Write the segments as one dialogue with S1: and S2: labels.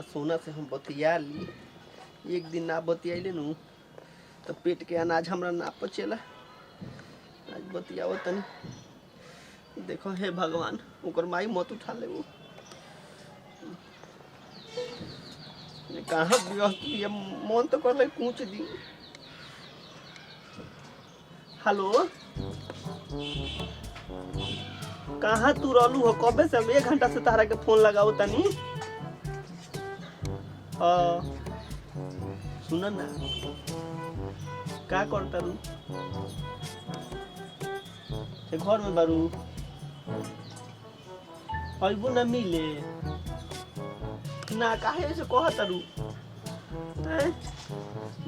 S1: अपना सोना से हम बतिया ली। एक दिन ना बतियाइले नु तो पेट के अनाज हमरा ना पचेला। आज बतियाओ तनी, देखो हे भगवान ओकर माई मत उठा ले। वो कहाँ ये मन तो कर ले कूच दी। हेलो, कहाँ तू रहलू हो? कबे से हम 1 घंटा से तारा के फोन लगाओ तनी। सुन ना, का करता रू? घर में बारू अबू ना मिले ना, काहे ऐसे कहता रू?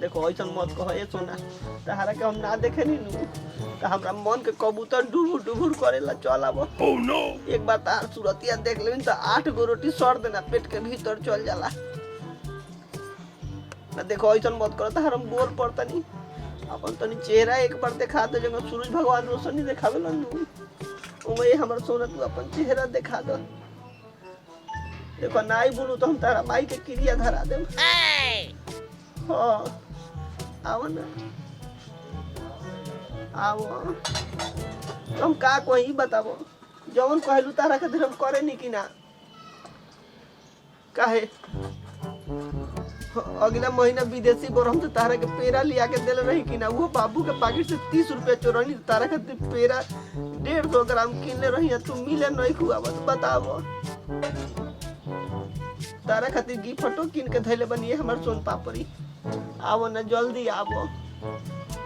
S1: देखो ऐसा मत कह ए सोना, तहारा के हम ना देखे नी नु तो हमरा मन के कबूतर डुबुर डुबुर करेला चल आबो। oh, no! एक बार तार सूरतिया देख लेबिन तो 8 गो रोटी सर देना पेट के भीतर चल जाला ना। देखो ऐसा मत करो, तार हम बोल पड़ता नहीं। अपन तनी चेहरा एक बार दिखा दे, जगह सूरज भगवान रोशनी देखावेला नु ओमे हमर सोना तू अपन चेहरा दिखा दो। देखो नाई बोलू तो हम तारा माई के क्रिया धरा देम। हाँ आओ ना, आओ तो हम का कोई बताबो, जवन कहलू तारा खातिर हम करे नी कि ना। काहे अगला महीना विदेशी बोरम तो तारा के पेड़ा लिया के देले रही कि ना, वो बाबू के पैकेट से 30 रुपया चोरनी तारा खातिर पेड़ा 150 ग्राम किनले रही। तू मिले नहीं खुआबत बताबो। तारा खातिर गिफ्टो किन के धैले बनिए हमर सोन पापड़ी। आवो ना जल्दी आवो।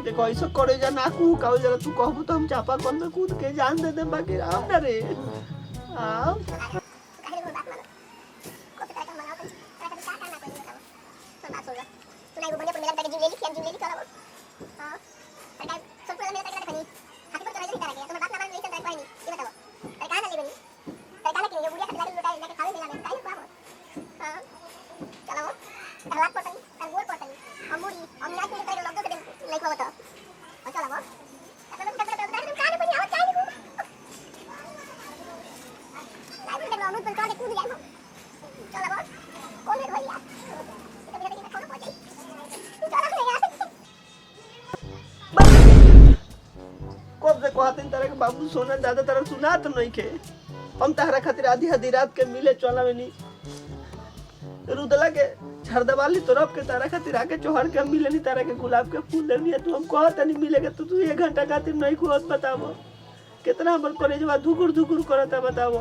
S1: देखो ऐसा करे जा ना कू काऊ जरा, तू कहबू तो हम चापा कल में कूद के जान दे दे। बाकी आओ ना रे, आओ। तारा के बाबू सोना दादा तारा सुना तो नहीं के हम तारा खातिर आधी रात के मिले चला में नी रुदला के झरदवाली तरफ के तारा खातिर आके चोहर के मिले नी, तारा के गुलाब के फूल देनी है। तू हम कहत नहीं मिले के तू 1 घंटा खातिर नहीं खुआत। बताबो कितना हमर कलेजवा धुकुर धुकुर करता। बताबो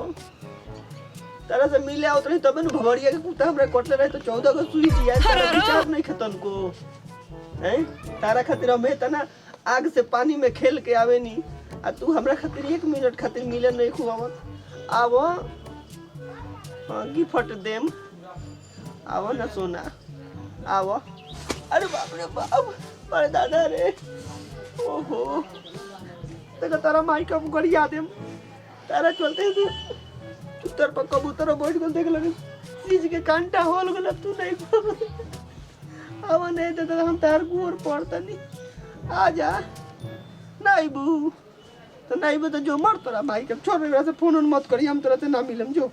S1: तारा से मिले आवत नहीं तबे न भवरिया के कुत्ता हमरा कटले रहे तो 14 गो सुई दिया। तारा विचार नहीं खतन को हैं, तारा खातिर हम इतना आग से पानी में खेल के आवे नी आ तू हमरा खातिर 1 मिनट खातिर मिले नहीं खुआवत। आवो गिफ्ट देम, आवो ना सोना आवो। अरे बाप रे बाप, अरे दादा रे, ओहो देखो तारा माई का गरिया देम। तारा चलते तू चुतर पर कबूतर बैठ गल देख लगे चीज के कांटा होल गल। तू नहीं आवो नहीं दादा, हम तार गोर पड़ता नहीं। आ जा नहीं बू तो नहीं बता जो मर तोरा भाई के छोड़ से फोन मत करी, हम तोरा से ना मिलम जो।